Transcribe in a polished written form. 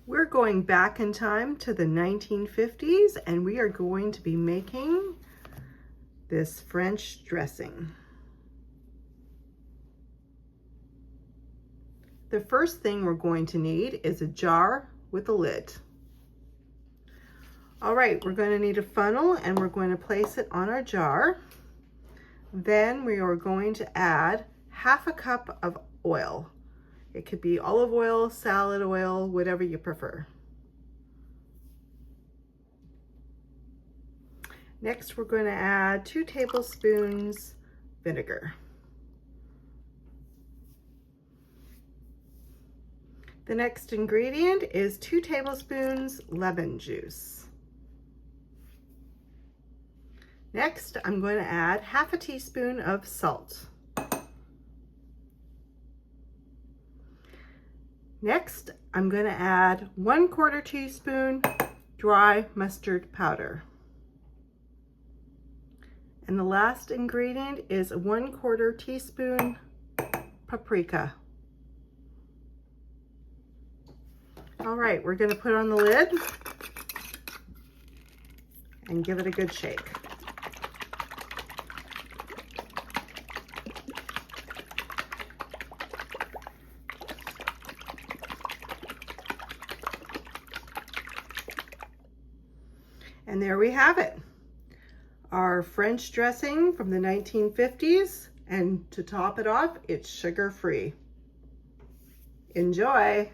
We're going back in time to the 1950s and we are going to be making this French dressing. The first thing we're going to need is a jar with a lid. All right, we're going to need a funnel and we're going to place it on our jar. Then we are going to add half a cup of oil. It could be olive oil, salad oil, whatever you prefer. Next, we're going to add 2 tablespoons vinegar. The next ingredient is 2 tablespoons lemon juice. Next, I'm going to add half a teaspoon of salt. Next, I'm going to add 1/4 teaspoon dry mustard powder. And the last ingredient is 1/4 teaspoon paprika. All right, we're going to put on the lid and give it a good shake. And there we have it, our French dressing from the 1950s, and to top it off, it's sugar-free. Enjoy!